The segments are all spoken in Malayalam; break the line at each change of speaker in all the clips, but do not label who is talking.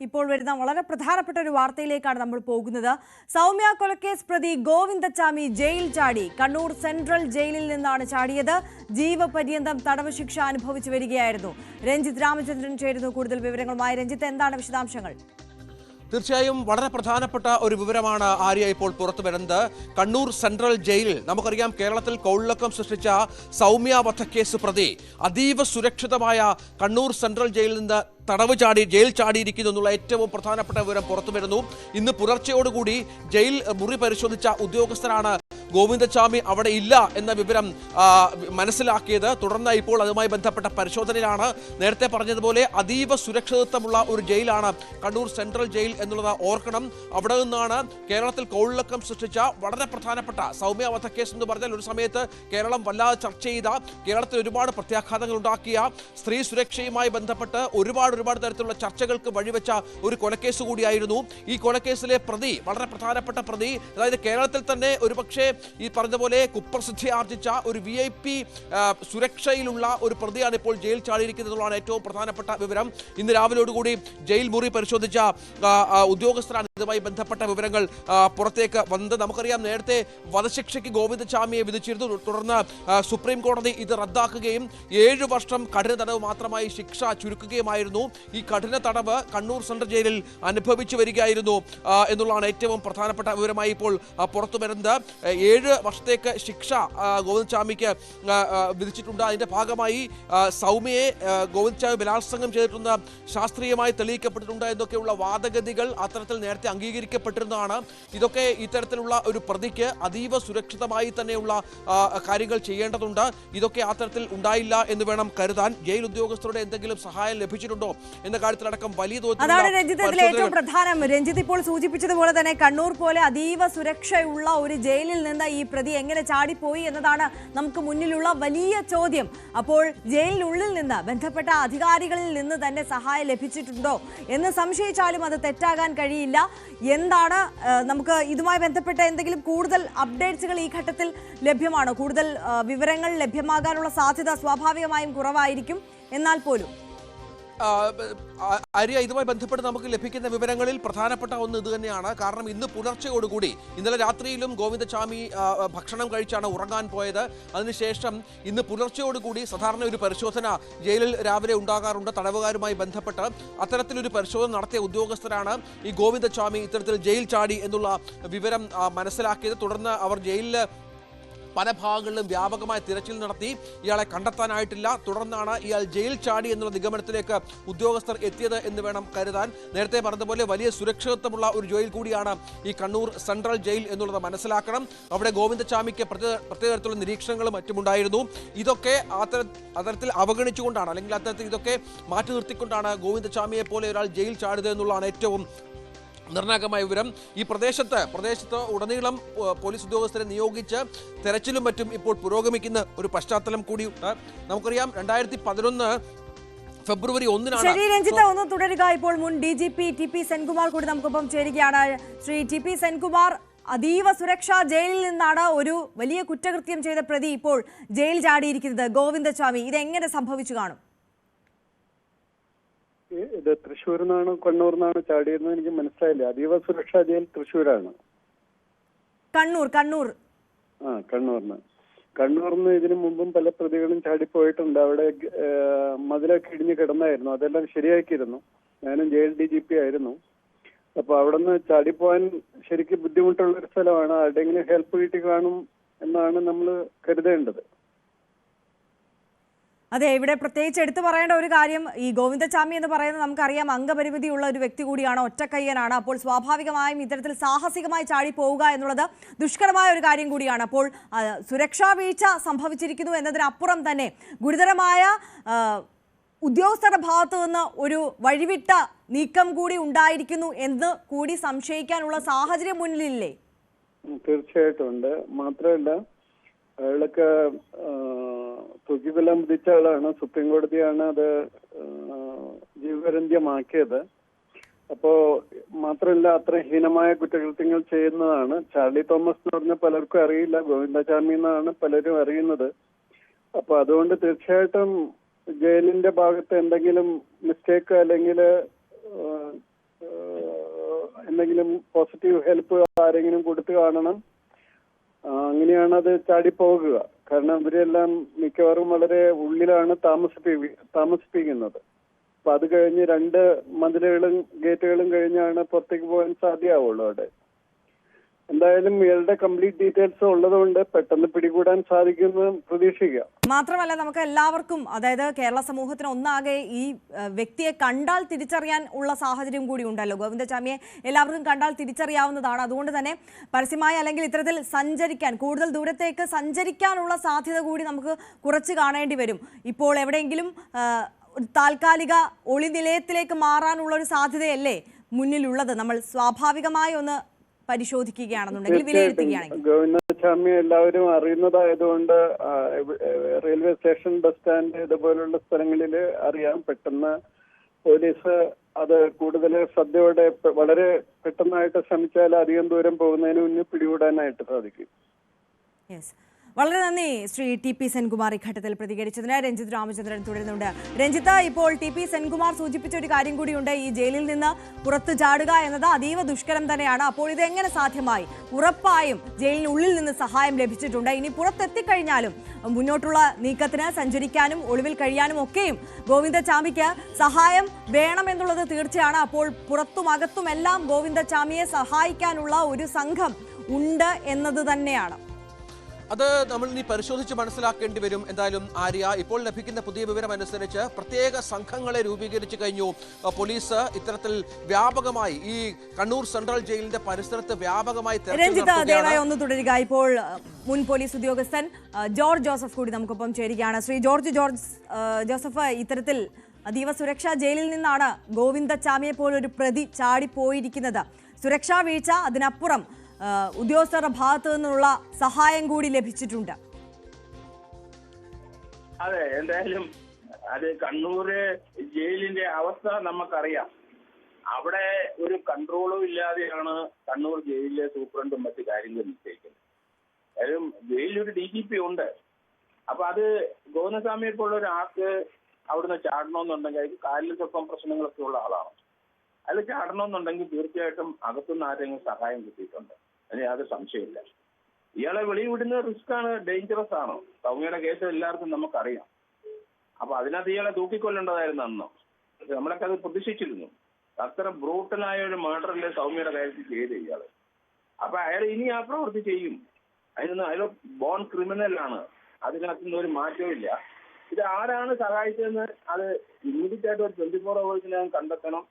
ഇപ്പോൾ വരുന്ന വളരെ പ്രധാനപ്പെട്ട ഒരു വാർത്തയിലേക്കാണ് നമ്മൾ പോകുന്നത്. സൗമ്യ കൊലക്കേസ് പ്രതി ഗോവിന്ദച്ചാമി ജയിൽ ചാടി. കണ്ണൂർ സെൻട്രൽ ജയിലിൽ നിന്നാണ് ചാടിയത്. ജീവപര്യന്തം തടവ് ശിക്ഷ അനുഭവിച്ചു വരികയായിരുന്നു. രഞ്ജിത്ത് രാമചന്ദ്രൻ ചേരുന്നു കൂടുതൽ വിവരങ്ങളുമായി. രഞ്ജിത്ത്, എന്താണ് വിശദാംശങ്ങൾ?
തീർച്ചയായും വളരെ പ്രധാനപ്പെട്ട ഒരു വിവരമാണ് ആര്യ ഇപ്പോൾ പുറത്തു വരുന്നത്. കണ്ണൂർ സെൻട്രൽ ജയിലിൽ നമുക്കറിയാം, കേരളത്തിൽ കോളിളക്കം സൃഷ്ടിച്ച സൗമ്യ വധക്കേസ് പ്രതി അതീവ സുരക്ഷിതമായ കണ്ണൂർ സെൻട്രൽ ജയിലിൽ നിന്ന് ജയിൽ ചാടിയിരിക്കുന്നു എന്നുള്ള ഏറ്റവും പ്രധാനപ്പെട്ട വിവരം പുറത്തു വരുന്നു. ഇന്ന് പുലർച്ചയോടുകൂടി ജയിൽ മുറി പരിശോധിച്ച ഉദ്യോഗസ്ഥരാണ് ഗോവിന്ദച്ചാമി അവിടെ ഇല്ല എന്ന വിവരം മനസ്സിലാക്കിയത്. തുടർന്ന് ഇപ്പോൾ അതുമായി ബന്ധപ്പെട്ട പരിശോധനയിലാണ്. നേരത്തെ പറഞ്ഞതുപോലെ അതീവ സുരക്ഷിതത്വമുള്ള ഒരു ജയിലാണ് കണ്ണൂർ സെൻട്രൽ ജയിൽ എന്നുള്ളത് ഓർക്കണം. അവിടെ നിന്നാണ് കേരളത്തിൽ കോളിളക്കം സൃഷ്ടിച്ച വളരെ പ്രധാനപ്പെട്ട സൗമ്യ വധക്കേസ് എന്ന് പറഞ്ഞാൽ ഒരു സമയത്ത് കേരളം വല്ലാതെ ചർച്ച ചെയ്ത, കേരളത്തിൽ ഒരുപാട് പ്രത്യാഘാതങ്ങൾ ഉണ്ടാക്കിയ, സ്ത്രീ സുരക്ഷയുമായി ബന്ധപ്പെട്ട് ഒരുപാട് തരത്തിലുള്ള ചർച്ചകൾക്ക് വഴിവെച്ച ഒരു കൊലക്കേസ് കൂടിയായിരുന്നു. ഈ കൊലക്കേസിലെ പ്രതി, വളരെ പ്രധാനപ്പെട്ട പ്രതി, അതായത് കേരളത്തിൽ തന്നെ ഒരുപക്ഷെ ഈ പറഞ്ഞതുപോലെ കുപ്രസിദ്ധി ആർജിച്ച ഒരു VIP സുരക്ഷയിലുള്ള ഒരു പ്രതിയാണ് ഇപ്പോൾ ജയിൽ ചാടിയിരിക്കുന്നതാണ് ഏറ്റവും പ്രധാനപ്പെട്ട വിവരം. ഇന്ന് രാവിലെയോടുകൂടി ജയിൽ മുറി പരിശോധിച്ച ഉദ്യോഗസ്ഥരാണ് ഇതുമായി ബന്ധപ്പെട്ട വിവരങ്ങൾ പുറത്തേക്ക് വന്നത്. നമുക്കറിയാം, നേരത്തെ വധശിക്ഷയ്ക്ക് ഗോവിന്ദച്ചാമിയെ വിധിച്ചിരുന്നു. തുടർന്ന് സുപ്രീം കോടതി ഇത് റദ്ദാക്കുകയും 7 വർഷം കഠിന തടവ് മാത്രമായി ശിക്ഷ ചുരുക്കുകയുമായിരുന്നു. ഈ കഠിന തടവ് കണ്ണൂർ സെൻട്രൽ ജയിലിൽ അനുഭവിച്ചു വരികയായിരുന്നു എന്നുള്ളതാണ് ഏറ്റവും പ്രധാനപ്പെട്ട വിവരമായി ഇപ്പോൾ പുറത്തു വരുന്നത്. 7 വർഷത്തേക്ക് ശിക്ഷ ഗോവിന്ദച്ചാമിക്ക് വിധിച്ചിട്ടുണ്ട്. അതിന്റെ ഭാഗമായി സൗമ്യയെ ഗോവിന്ദച്ചാമി ബലാത്സംഗം ചെയ്തിട്ടുണ്ട്, ശാസ്ത്രീയമായി തെളിയിക്കപ്പെട്ടിട്ടുണ്ട് എന്നൊക്കെയുള്ള വാദഗതികൾ അത്തരത്തിൽ നേരത്തെ അംഗീകരിക്കപ്പെട്ടിരുന്നതാണ്. ഇതൊക്കെ ഇത്തരത്തിലുള്ള ഒരു പ്രതിക്ക് അതീവ സുരക്ഷിതമായി തന്നെയുള്ള കാര്യങ്ങൾ ചെയ്യേണ്ടതുണ്ട്. ഇതൊക്കെ അത്തരത്തിൽ ഉണ്ടായില്ല എന്ന് വേണം കരുതാൻ. ജയിൽ ഉദ്യോഗസ്ഥരുടെ എന്തെങ്കിലും സഹായം ലഭിച്ചിട്ടുണ്ടോ എന്ന കാര്യത്തിലടക്കം വലിയ
അതാണ് രഞ്ജിത്ത് ഏറ്റവും പ്രധാനം. രഞ്ജിത്ത് ഇപ്പോൾ സൂചിപ്പിച്ചതുപോലെ തന്നെ കണ്ണൂർ പോലെ അതീവ സുരക്ഷയുള്ള ഒരു ജയിലിൽ നിന്ന് ഈ പ്രതി എങ്ങനെ ചാടിപ്പോയി എന്നതാണ് നമുക്ക് മുന്നിലുള്ള വലിയ ചോദ്യം. അപ്പോൾ ജയിലിനുള്ളിൽ നിന്ന് ബന്ധപ്പെട്ട അധികാരികളിൽ നിന്ന് തന്നെ സഹായം ലഭിച്ചിട്ടുണ്ടോ എന്ന് സംശയിച്ചാലും അത് തെറ്റാകാൻ കഴിയില്ല. എന്താണ് നമുക്ക് ഇതുമായി ബന്ധപ്പെട്ട എന്തെങ്കിലും കൂടുതൽ അപ്ഡേറ്റ്സുകൾ ഈ ഘട്ടത്തിൽ ലഭ്യമാണോ? കൂടുതൽ വിവരങ്ങൾ ലഭ്യമാകാനുള്ള സാധ്യത സ്വാഭാവികമായും കുറവായിരിക്കും. എന്നാൽ പോലും
ആര്യ, ഇതുമായി ബന്ധപ്പെട്ട് നമുക്ക് ലഭിക്കുന്ന വിവരങ്ങളിൽ പ്രധാനപ്പെട്ട ഒന്ന് ഇത് തന്നെയാണ്. കാരണം ഇന്ന് പുലർച്ചയോടുകൂടി, ഇന്നലെ രാത്രിയിലും ഗോവിന്ദച്ചാമി ഭക്ഷണം കഴിച്ചാണ് ഉറങ്ങാൻ പോയത്. അതിനുശേഷം ഇന്ന് പുലർച്ചയോടുകൂടി സാധാരണ ഒരു പരിശോധന ജയിലിൽ രാവിലെ ഉണ്ടാകാറുണ്ട് തടവുകാരുമായി ബന്ധപ്പെട്ട്. അത്തരത്തിലൊരു പരിശോധന നടത്തിയ ഉദ്യോഗസ്ഥരാണ് ഈ ഗോവിന്ദച്ചാമി ഇത്തരത്തിൽ ജയിൽ ചാടി എന്നുള്ള വിവരം മനസ്സിലാക്കിയത്. തുടർന്ന് അവർ ജയിലിൽ പല ഭാഗങ്ങളിലും വ്യാപകമായ തിരച്ചിൽ നടത്തി. ഇയാളെ കണ്ടെത്താനായിട്ടില്ല. തുടർന്നാണ് ഇയാൾ ജയിൽ ചാടി എന്നുള്ള നിഗമനത്തിലേക്ക് ഉദ്യോഗസ്ഥർ എത്തിയത് എന്ന് വേണം കരുതാൻ. നേരത്തെ പറഞ്ഞതുപോലെ വലിയ സുരക്ഷിതത്വമുള്ള ഒരു ജയിൽ കൂടിയാണ് ഈ കണ്ണൂർ സെൻട്രൽ ജയിൽ എന്നുള്ളത് മനസ്സിലാക്കണം. അവിടെ ഗോവിന്ദച്ചാമിക്ക് പ്രത്യേക തരത്തിലുള്ള നിരീക്ഷണങ്ങളും മറ്റുമുണ്ടായിരുന്നു. ഇതൊക്കെ അത്തരത്തിൽ അവഗണിച്ചുകൊണ്ടാണ്, അല്ലെങ്കിൽ അത്തരത്തിൽ ഇതൊക്കെ മാറ്റി നിർത്തിക്കൊണ്ടാണ് ഗോവിന്ദച്ചാമിയെ പോലെ ഒരാൾ ജയിൽ ചാടിയത് എന്നുള്ളതാണ് ഏറ്റവും നിർണായകമായ വിവരം. ഈ പ്രദേശത്ത് ഉടനീളം പോലീസ് ഉദ്യോഗസ്ഥരെ നിയോഗിച്ച് തെരച്ചിലും മറ്റും ഇപ്പോൾ പുരോഗമിക്കുന്ന ഒരു പശ്ചാത്തലം കൂടിയുണ്ട്. നമുക്കറിയാം, 2011 ഫെബ്രുവരി 1
ശരി രഞ്ജിത്ത്, ഒന്ന് തുടരുക. ഇപ്പോൾ മുൻ DGP TP സെൻകുമാർ കൂടി നമുക്കൊപ്പം ചേരുകയാണ്. ശ്രീ TP സെൻകുമാർ, അതീവ സുരക്ഷാ ജയിലിൽ നിന്നാണ് ഒരു വലിയ കുറ്റകൃത്യം ചെയ്ത പ്രതി ഇപ്പോൾ ജയിൽ ചാടിയിരിക്കുന്നത്, ഗോവിന്ദച്ചാമി. ഇതെങ്ങനെ സംഭവിച്ചു കാണും?
ഇത് തൃശ്ശൂരിൽ നിന്നാണ് കണ്ണൂരിൽ നിന്നാണ് ചാടിയെന്ന് എനിക്ക് മനസ്സിലായില്ല. അതീവ സുരക്ഷാ ജയിൽ തൃശ്ശൂരാണ്. കണ്ണൂരിന്ന് ഇതിനു മുമ്പും പല പ്രതികളും ചാടിപ്പോയിട്ടുണ്ട്. അവിടെ മതിലൊക്കെ ഇടിഞ്ഞ് കിടന്നായിരുന്നു. അതെല്ലാം ശരിയാക്കിയിരുന്നു. ഞാനും ജയിൽ DGP ആയിരുന്നു. അപ്പൊ അവിടെ നിന്ന് ചാടിപ്പോവാൻ ശരിക്കും ബുദ്ധിമുട്ടുള്ള ഒരു സ്ഥലമാണ്. ആരുടെയെങ്കിലും ഹെൽപ്പ് കിട്ടി കാണും എന്നാണ് നമ്മൾ കരുതേണ്ടത്.
അതെ, ഇവിടെ പ്രത്യേകിച്ച് എടുത്തു പറയേണ്ട ഒരു കാര്യം, ഈ ഗോവിന്ദച്ചാമി എന്ന് പറയുന്നത് നമുക്കറിയാം അംഗപരിമിതിയുള്ള ഒരു വ്യക്തി കൂടിയാണ്, ഒറ്റക്കയ്യനാണ്. അപ്പോൾ സ്വാഭാവികമായും ഇത്തരത്തിൽ സാഹസികമായി ചാടി പോവുക എന്നുള്ളത് ദുഷ്കരമായ ഒരു കാര്യം കൂടിയാണ്. അപ്പോൾ സുരക്ഷാ വീഴ്ച സംഭവിച്ചിരിക്കുന്നു എന്നതിനപ്പുറം തന്നെ ഗുരുതരമായ ഉദ്യോഗസ്ഥരുടെ ഭാഗത്തു നിന്ന് ഒരു വഴിവിട്ട നീക്കം കൂടി ഉണ്ടായിരിക്കുന്നു എന്ന് കൂടി സംശയിക്കാനുള്ള സാഹചര്യം മുന്നിലില്ലേ?
തീർച്ചയായിട്ടും ഉണ്ട്. മാത്രമല്ല, അയാളൊക്കെ തൂക്കിക്കൊല്ലാൻ വിധിച്ച ആളാണ്. സുപ്രീം കോടതിയാണ് അത് ജീവപര്യന്തമാക്കിയത്. അപ്പോ മാത്രമല്ല, അത്ര ഹീനമായ കുറ്റകൃത്യങ്ങൾ ചെയ്യുന്നതാണ്. ചാർലി തോമസ് എന്ന് പറഞ്ഞ പലർക്കും അറിയില്ല, ഗോവിന്ദച്ചാമി എന്നാണ് പലരും അറിയുന്നത്. അപ്പൊ അതുകൊണ്ട് തീർച്ചയായിട്ടും ജയിലിന്റെ ഭാഗത്ത് എന്തെങ്കിലും മിസ്റ്റേക്ക് അല്ലെങ്കിൽ എന്തെങ്കിലും പോസിറ്റീവ് ഹെൽപ്പ് ആരെങ്കിലും കൊടുത്തു കാണണം. അങ്ങനെയാണ് അത് ചാടിപ്പോകുക. കാരണം ഇവരെല്ലാം മിക്കവാറും വളരെ ഉള്ളിലാണ് താമസിപ്പിക്കുന്നത്. അപ്പൊ അത് കഴിഞ്ഞ് 2 മതിലുകളും ഗേറ്റുകളും കഴിഞ്ഞാണ് പുറത്തേക്ക് പോകാൻ സാധ്യമാവുള്ളൂ. അവിടെ എന്തായാലും ഇയാളുടെ കംപ്ലീറ്റ് ഡീറ്റെയിൽസ് ഉള്ളതുകൊണ്ട് പെട്ടെന്ന് പിടികൂടാൻ സാധിക്കുമെന്ന് പ്രതീക്ഷിക്കാം.
മാത്രമല്ല നമുക്ക് എല്ലാവർക്കും, അതായത് കേരള സമൂഹത്തിന് ഒന്നാകെ ഈ വ്യക്തിയെ കണ്ടാൽ തിരിച്ചറിയാൻ ഉള്ള സാഹചര്യം കൂടി ഉണ്ടല്ലോ. ഗോവിന്ദചാമിയെ എല്ലാവർക്കും കണ്ടാൽ തിരിച്ചറിയാവുന്നതാണ്. അതുകൊണ്ട് തന്നെ പരസ്യമായി അല്ലെങ്കിൽ ഇത്തരത്തിൽ സഞ്ചരിക്കാൻ, കൂടുതൽ ദൂരത്തേക്ക് സഞ്ചരിക്കാനുള്ള സാധ്യത കൂടി നമുക്ക് കുറച്ച് കാണേണ്ടി വരും. ഇപ്പോൾ എവിടെയെങ്കിലും താൽക്കാലിക ഒളിനിലയത്തിലേക്ക് മാറാനുള്ള ഒരു സാധ്യതയല്ലേ മുന്നിലുള്ളത്? നമ്മൾ സ്വാഭാവികമായി ഒന്ന് പരിശോധിക്കുകയാണെന്നുണ്ടെങ്കിൽ, വിലയിരുത്തുകയാണെങ്കിൽ.
ഗോവിന്ദചാമി എല്ലാവരും അറിയുന്നതായതുകൊണ്ട് റെയിൽവേ സ്റ്റേഷൻ, ബസ് സ്റ്റാൻഡ് ഇതുപോലുള്ള സ്ഥലങ്ങളിൽ അറിയാം. പെട്ടെന്ന് പോലീസ് അത് കൂടുതൽ ശ്രദ്ധയോടെ വളരെ പെട്ടെന്നായിട്ട് ശ്രമിച്ചാൽ അധികം ദൂരം പോകുന്നതിന് മുന്നേ പിടികൂടാനായിട്ട് സാധിക്കും.
വളരെ നന്ദി ശ്രീ TP സെൻകുമാർ ഈ ഘട്ടത്തിൽ പ്രതികരിച്ചതിന്. രഞ്ജിത്ത് രാമചന്ദ്രൻ തുടരുന്നുണ്ട്. രഞ്ജിത്ത്, ഇപ്പോൾ TP സെൻകുമാർ സൂചിപ്പിച്ച ഒരു കാര്യം കൂടിയുണ്ട്. ഈ ജയിലിൽ നിന്ന് പുറത്തു ചാടുക എന്നത് അതീവ ദുഷ്കരം തന്നെയാണ്. അപ്പോൾ ഇത് എങ്ങനെ സാധ്യമായി? ഉറപ്പായും ജയിലിനുള്ളിൽ നിന്ന് സഹായം ലഭിച്ചിട്ടുണ്ട്. ഇനി പുറത്തെത്തിക്കഴിഞ്ഞാലും മുന്നോട്ടുള്ള നീക്കത്തിന് സഞ്ചരിക്കാനും ഒളിവിൽ കഴിയാനും ഒക്കെയും ഗോവിന്ദചാമിക്ക് സഹായം വേണമെന്നുള്ളത് തീർച്ചയാണ്. അപ്പോൾ പുറത്തും അകത്തും എല്ലാം ഗോവിന്ദചാമിയെ സഹായിക്കാനുള്ള ഒരു സംഘം ഉണ്ട് എന്നത് തന്നെയാണ്.
അത് നമ്മൾ ഇനി പരിശോധിച്ച് മനസ്സിലാക്കേണ്ടി വരും. എന്തായാലും ആര്യ, ഇപ്പോൾ ലഭിക്കുന്ന പുതിയ വിവരം അനുസരിച്ച് പ്രത്യേക സംഘങ്ങളെ രൂപീകരിച്ചു കഴിഞ്ഞു പോലീസ്. ഇത്തരത്തിൽ വ്യാപകമായി ഈ കണ്ണൂർ സെൻട്രൽ ജയിലിന്റെ പരിസരത്ത് വ്യാപകമായി
ദയവായി ഒന്ന് തുടരുക. ഇപ്പോൾ മുൻ പോലീസ് ഉദ്യോഗസ്ഥൻ ജോർജ് ജോസഫ് കൂടി നമുക്കൊപ്പം ചേരുകയാണ്. ശ്രീ ജോർജ് ജോസഫ്, ഇത്തരത്തിൽ അതീവ സുരക്ഷാ ജയിലിൽ നിന്നാണ് ഗോവിന്ദചാമിയെ പോലൊരു പ്രതി ചാടിപ്പോയിരിക്കുന്നത്. സുരക്ഷാ വീഴ്ച, അതിനപ്പുറം ഉദ്യോഗസ്ഥരുടെ ഭാഗത്തു നിന്നുള്ള സഹായം കൂടി ലഭിച്ചിട്ടുണ്ട്.
അതെ, എന്തായാലും അത് കണ്ണൂര് ജയിലിന്റെ അവസ്ഥ നമുക്കറിയാം. അവിടെ ഒരു കൺട്രോളും ഇല്ലാതെയാണ് കണ്ണൂർ ജയിലിലെ സൂപ്രണ്ടും മറ്റു കാര്യങ്ങളും നിശ്ചയിക്കുന്നത്. അതായത് ജയിലിലൊരു DGP ഉണ്ട്. അപ്പൊ അത് ഗോവിന്ദസ്വാമിയെ പോലുള്ള ഒരാൾക്ക് അവിടുന്ന് ചാടണമെന്നുണ്ടെങ്കിൽ അതിന് കാലിൽ സ്വപ്പം പ്രശ്നങ്ങളൊക്കെ ഉള്ള ആളാണ്. അതിൽ ചാടണമെന്നുണ്ടെങ്കിൽ തീർച്ചയായിട്ടും അകത്തുനിന്ന് ആരെങ്കിലും സഹായം കിട്ടിയിട്ടുണ്ട്. അതിന് യാതൊരു സംശയമില്ല. ഇയാളെ വെളിവിടുന്ന റിസ്ക് ആണ്, ഡേഞ്ചറസ് ആണ്. സൗമ്യയുടെ കേസ് എല്ലാവർക്കും നമുക്കറിയാം. അപ്പൊ അതിനകത്ത് ഇയാളെ തൂക്കിക്കൊല്ലേണ്ടതായിരുന്നു അന്ന്. നമ്മളൊക്കെ അത് പ്രതീക്ഷിച്ചിരുന്നു. അത്ര ബ്രൂട്ടലായ ഒരു മർഡറല്ലേ സൗമ്യയുടെ കാര്യത്തിൽ ചെയ്ത് ഇയാള്. അപ്പൊ അയാൾ ഇനി ആ പ്രവൃത്തി ചെയ്യും. അയാൾ ബോൺ ക്രിമിനലാണ്. അതിനകത്തുനിന്ന് ഒരു മാറ്റവും ഇല്ല. ഇത് ആരാണ് സഹായിച്ചതെന്ന് അത് ഇമ്മീഡിയറ്റ് ആയിട്ട് ഒരു 24 hours കണ്ടെത്തണം.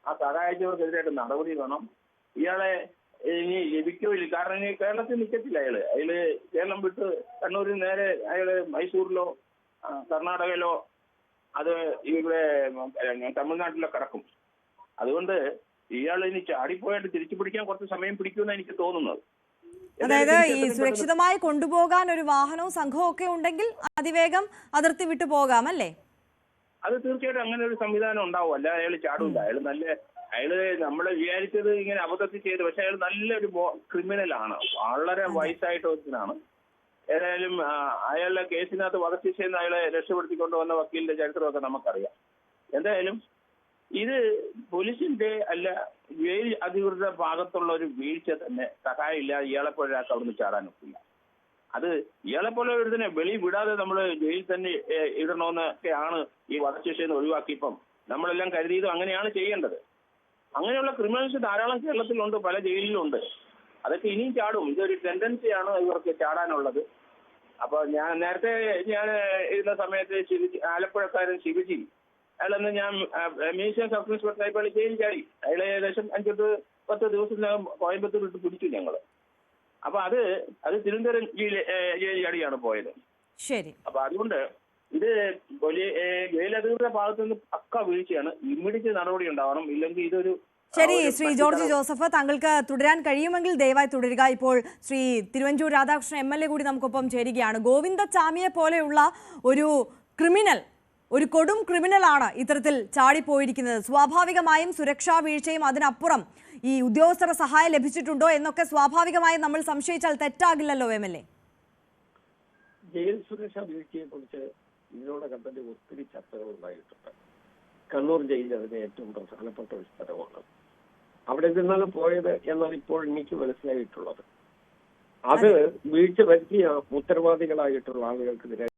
ആ സഹായിച്ചവർക്കെതിരായിട്ട് നടപടി വേണം. ഇയാളെ ഇനി ലഭിക്കില്ല. കാരണം ഇനി കേരളത്തിൽ നിൽക്കത്തില്ല അയാള് കേരളം വിട്ട് കണ്ണൂരിൽ നേരെ അയാള് മൈസൂരിലോ കർണാടകയിലോ അത് ഇവിടെ തമിഴ്നാട്ടിലോ കിടക്കും. അതുകൊണ്ട് ഇയാൾ ഇനി ചാടിപ്പോയായിട്ട് തിരിച്ചു പിടിക്കാൻ കുറച്ച് സമയം പിടിക്കുമെന്ന് എനിക്ക് തോന്നുന്നത്.
അതായത് ഈ സുരക്ഷിതമായി കൊണ്ടുപോകാൻ ഒരു വാഹനവും സംഘവും ഒക്കെ ഉണ്ടെങ്കിൽ അതിവേഗം അതിർത്തി വിട്ടു പോകാം അല്ലേ?
അത് തീർച്ചയായിട്ടും അങ്ങനെ ഒരു സംവിധാനം ഉണ്ടാവും. അല്ല അയാൾ ചാടില്ല. അയാള് നമ്മൾ വിചാരിച്ചത് ഇങ്ങനെ അബദ്ധത്തിൽ ചെയ്തു. പക്ഷെ അയാൾ നല്ലൊരു ക്രിമിനലാണ്. വളരെ വയസ്സായിട്ട് ഒരുത്തനാണ്. ഏതായാലും അയാളുടെ കേസിനകത്ത് വധശിക്ഷയിൽ അയാളെ രക്ഷപ്പെടുത്തിക്കൊണ്ടുവന്ന വക്കീലിന്റെ ചരിത്രമൊക്കെ നമുക്കറിയാം. എന്തായാലും ഇത് പോലീസിന്റെ അല്ല ജയിൽ അധികൃതരുടെ ഭാഗത്തുള്ള ഒരു വീഴ്ച തന്നെ. സഹായമില്ലാതെ ഇയാളെപ്പോലെ ഒരാൾക്ക് അവിടുന്ന് ചാടാനൊക്കില്ല. അത് ഇയാളെപ്പോലെ ഒരുതിനെ വെളി വിടാതെ നമ്മൾ ജയിലിൽ തന്നെ ഇടണമെന്നൊക്കെയാണ് ഈ വധശിക്ഷയിൽ നിന്ന് ഒഴിവാക്കിയപ്പം നമ്മളെല്ലാം കരുതിയതും അങ്ങനെയാണ് ചെയ്യേണ്ടത്. അങ്ങനെയുള്ള ക്രിമിനൽസ് ധാരാളം കേരളത്തിലുണ്ട്, പല ജയിലിലുണ്ട്. അതൊക്കെ ഇനിയും ചാടും. ഇതൊരു ടെൻഡൻസിയാണ് ഇവർക്ക് ചാടാനുള്ളത്. അപ്പൊ നേരത്തെ ഞാൻ ഇരുന്ന സമയത്ത് ആലപ്പുഴക്കാരൻ ശിവജി, അയാളന്ന് ഞാൻ മ്യൂസിയം സബ് ഇൻസ്പെക്ടർ ആയപ്പോൾ ജയിലിൽ ചാടി. അയാളെ ഏകദേശം 5-10 ദിവസത്തിനകം കോയമ്പത്തൂർ ഇട്ട് പിടിച്ചു ഞങ്ങള്. അപ്പൊ അത് തിരുവനന്തപുരം ജയിൽ ചാടിയാണ് പോയത്.
ശരി.
അപ്പൊ അതുകൊണ്ട് ഇത് ജയിലധികൃതരുടെ ഭാഗത്തു നിന്ന് പക്ക വീഴ്ചയാണ്. ഇമ്മീഡിയറ്റ് നടപടി ഉണ്ടാവണം. ഇല്ലെങ്കിൽ ഇതൊരു
ശരി. ശ്രീ ജോർജ് ജോസഫ്, താങ്കൾക്ക് തുടരാൻ കഴിയുമെങ്കിൽ ദയവായി തുടരുക. ഇപ്പോൾ ശ്രീ തിരുവഞ്ചൂർ രാധാകൃഷ്ണൻ MLA കൂടി നമുക്കൊപ്പം ചേരുകയാണ്. ഗോവിന്ദചാമിയെ പോലെയുള്ള ഒരു ക്രിമിനൽ, ഒരു കൊടും ക്രിമിനലാണ് ഇത്തരത്തിൽ ചാടിപ്പോയിരിക്കുന്നത്. സ്വാഭാവികമായും സുരക്ഷാ വീഴ്ചയും അതിനപ്പുറം ഈ ഉദ്യോഗസ്ഥരുടെ സഹായം ലഭിച്ചിട്ടുണ്ടോ എന്നൊക്കെ സ്വാഭാവികമായും നമ്മൾ സംശയിച്ചാൽ തെറ്റാകില്ലല്ലോ MLA.
ജയിൽ സുരക്ഷാ വീഴ്ചയെ കുറിച്ച് ഇതിനോടകം തന്നെ ഒത്തിരി ചർച്ചകൾ ഉണ്ടായിട്ടുണ്ട്. കണ്ണൂർ ജയിൽ അതിന് ഏറ്റവും പ്രധാനപ്പെട്ട ഒരു സ്ഥലമാണ്. അവിടെ നിന്നാണ് പോയത് എന്നാണ് ഇപ്പോൾ എനിക്ക് മനസ്സിലായിട്ടുള്ളത്. അത് വീഴ്ച വരുത്തിയ ഉത്തരവാദികളായിട്ടുള്ള ആളുകൾക്കെതിരെ